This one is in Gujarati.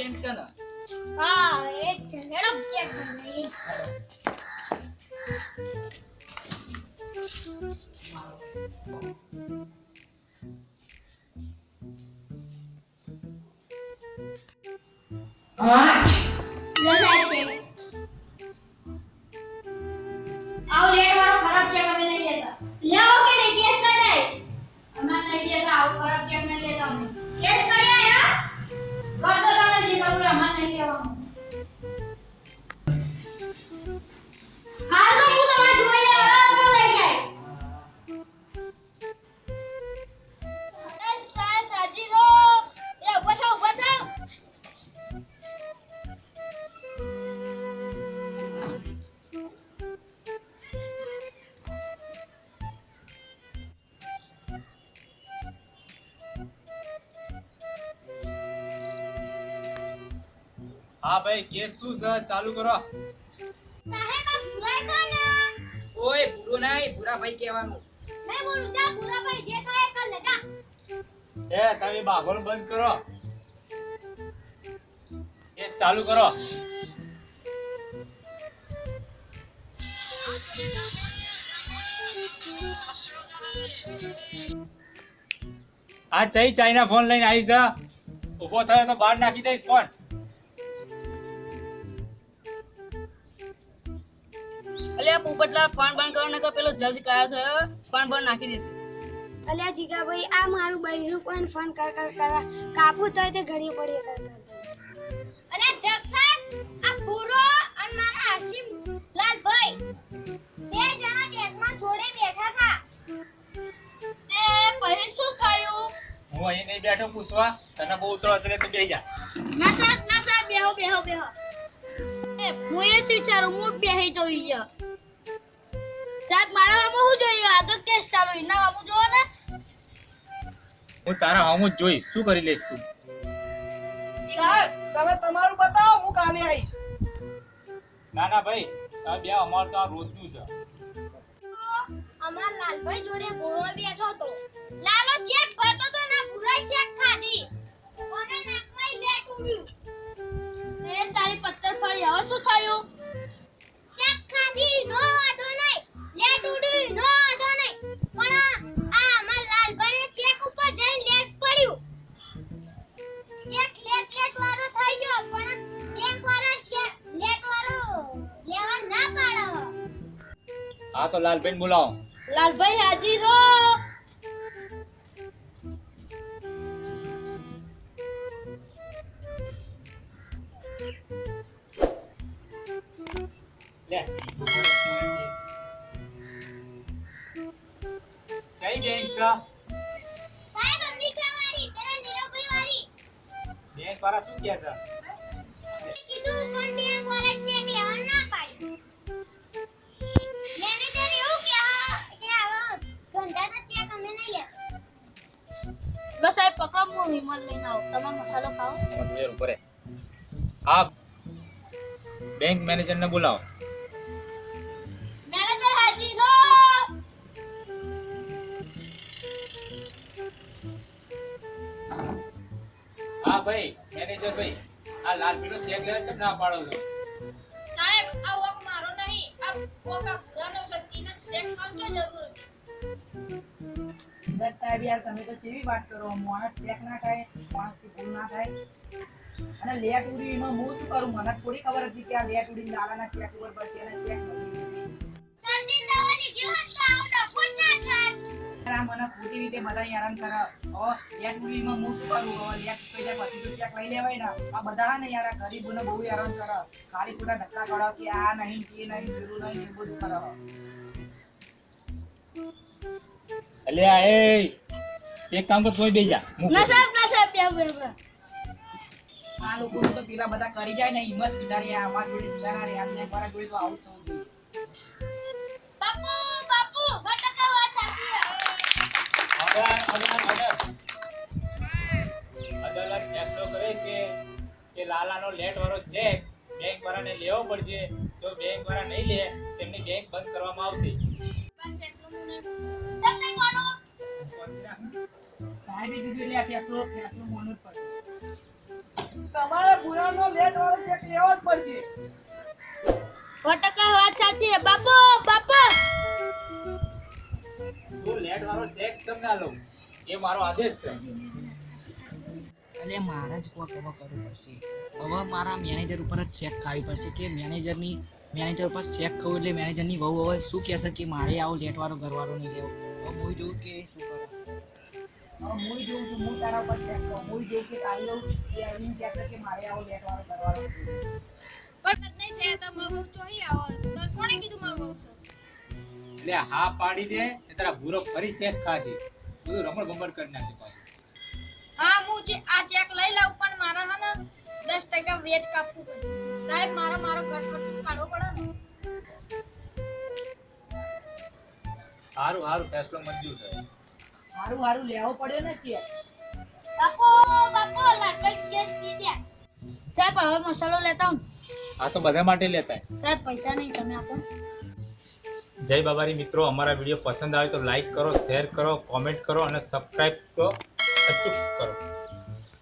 બેંક છે ને હા એ જ છે હેડો ચેક કરી લસાય છે આવ લેટ વાળો ખરાબ ચેક અમે નહીં લેતા લેવો કે નહીં કેસ કરાય અમે નહીં લેતા આવ ખરાબ ચેક નહીં લેતા અમે કેસ કર્યા હે કર દો તમે જે કરવું અમાર નહીં લેવાનું હાલ તો હું તમારે જોઈ લેવા પણ લઈ જાય સાજી રો એ ઉભા થાવ હા ભાઈ કેસ શું છે ચાલુ કરો સાહેબ આ ભૂરા છે ને ઓય ભૂરો નહીં ભૂરા ભાઈ કહેવાનું મેં બોલું જા ભૂરા ભાઈ જે થાય કર લે જા એ તમે બાગોળ બંધ કરો કેસ ચાલુ કરો આ ચાઇના ફોન લઈને આવી જા ઉભો થયો તો બહાર નાખી દઈશ ફોન અલ્યા પોપટલા ફોન બંધ કરો નકર પેલો જજ કયા છે ફોન બંધ નાખી દેશે અલ્યા જીગાભાઈ આ મારું બૈરું કોઈ ફોન કર કાપું તોય તે ઘડી પડી અલ્યા જગ સાહેબ આ પૂરો અને મારા હાસીમ લાલભાઈ બે જણા બેગમાં જોડે બેઠા હતા તે પછી શું થયું હું અહીં નહીં બેઠો પૂછવા તને બહુ ઉતરો એટલે તું બેહી જા ના સાહેબ બેહો એ હું એ જ વિચારું મૂડ બેહી જઈ ગયા સાહેબ મારા હામું શું જોયું આગળ કેસ ચાલુ એના હામું જોવો ને હું તારા હમું જ જોઈશ શું કરી લઈશ તું સાહેબ તમે તમારું બતાવો હું કાલે આવીશ ના ભાઈ તમે બે અમાર તો આ રોજનું છે અમાર લાલભાઈ જોડે ગોળો બેઠો તો લાલો ચેક કરતો તો ના પૂરા ચેક ખાધી કોને નાકમાં લેટ ઉડ્યું એ તારી પત્તર ફરી હવે શું થયું ચેક ખાધી નો વાંધો નહીં લેટ ઉડ્યું નો વાંધો નહીં પણ આ અમાર લાલભાઈ ચેક ઉપર જઈને લેટ પડ્યું ચેક લેટ વાળો થઈ ગયો પણ બેંક વાળા ચેક લેટ વાળો લેવા ના પાડો હા તો લાલબેન બોલાવો લાલભાઈ હાજી હો લે જય બેંક છે સાહેબ અમરીકા વાળી પેલા નીરવભાઈ વાળી બેંક વાળા શું કહે છે કીધું પણ બેંક વાળા ચેક લેવા ના પાડ્યું મેનેજર એવું કે આવા ગંધાના ચેક અમે નહીં લેતા બસ સાહેબ પકડો હું વિમલ લઈને આવું તમારો મસાલો ખાઓ તમારે ઉપર હા બેંક મેનેજર ને બોલાવો મેનેજર હાજી હો હા ભાઈ મેનેજર ભાઈ આ લાલબેનનો ચેક લેવા ચમ ના પાડો છો સાહેબ આ વોક મારો નહીં આ વોક આ પુરાનો સસ્કીનો ચેક ખાંચો જરૂર હતી દસ સાહેબ યાર તમે તો કેવી વાત કરો માણસ ચેક ના થાય માણસ થી ભૂલ ના થાય અને લેટ ઉડી એમાં હું શું કરું મને થોડી ખબર હતી કે આ લેટ ઉડી લાલાના ચેક ઉપર પડશે અને ચેક નથી જલ્દી દવા લીધી હોત તો આવું ડખો જ ના થાત આ મને ખોટી રીતે બધા હેરાન કરે હવે લેટ ઉડીમાં હું શું કરું હવે લેટ થઈ જાય પછી તો ચેક લઈ લેવાય ને આ બધા ને યાર આ ગરીબોને બહુ હેરાન કરે ખાલી ખોટા ધક્કા કરાવ કે આ નહીં કે નહીં જરૂર નહીં એ બધું કરે અલ્યા એ એક કામ કર તોય બેહી જા ના સાહેબ બે આ લોકો તો પેલા બધા કરી જાય ને હિંમત સુધારી આ અમાર જોડે સુધારા રે આમને મારા જોડે તો આવું થવું જોઈએ બાપુ બટકા વાત સાચી અદાલત ફેસલો કરે છે કે લાલાનો લેટ વાળો ચેક બેંક વાળાને લેવો પડશે જો બેંક વાળા નહીં લે તેમની બેંક બંધ કરવામાં આવશે તમને માનો સાહેબે કીધું એટલે આ ફેસલો મોનો જ પડે તમારે ભૂરાનો લેટ વાળો ચેક લેવો જ પડશે. 100% વાત સાચી છે. બાપુ બાપુ તું લેટ વાળો ચેક કેમ ના લઉં? એ મારો આદેશ છે. એટલે મારે જ કોક હવે કરવું પડશે. હવે મારા મેનેજર ઉપર જ ચેક ખાવી પડશે કે મેનેજર ઉપર ચેક ખાવું એટલે મેનેજરની વહુ હવે શું કહેશે કે મારે આવો લેટવાળો ઘરવાળો નહીં લેવો. હવે હું જોઉં કે શું કરું. હવે હું જોઉં છું, હું તારા ઉપર ચેક કરું. હું જોઉં કે તારી વહુ એ આવીને કહેશે કે મારે આવો લેટવાળો ઘરવાળો નહીં. પણ નહીં થયા તો મારું ચોહી આવો. તો કોણે કીધું મારું બહુ છે? એટલે હા પાડી દે ને તારા ભૂરો ફરી ચેક ખાશે. બધું રમણ ભમણ કરી નાખશે પાછું. હા હું આ ચેક લઈ લઉં પણ મારા હે ને 10% વેચ કાપવું પડશે. સાહેબ મારો ઘર ખર્ચ કાઢવો પડે ને. હારું ફેસલો મંજૂર થયો. હારું લેવો પડ્યો ને ચેક. બાપુ લાકડ કેસ દીધા. સાહેબ હવે મસાલો લેતા હું. આ તો બધા માટે લેતા હોય. સાહેબ પૈસા નહીં તમે આપો. જય બાબારી મિત્રો, અમારા વિડીયો પસંદ આવે તો લાઈક કરો, શેર કરો, કોમેન્ટ કરો અને સબસ્ક્રાઇબ તો અચૂક કરો.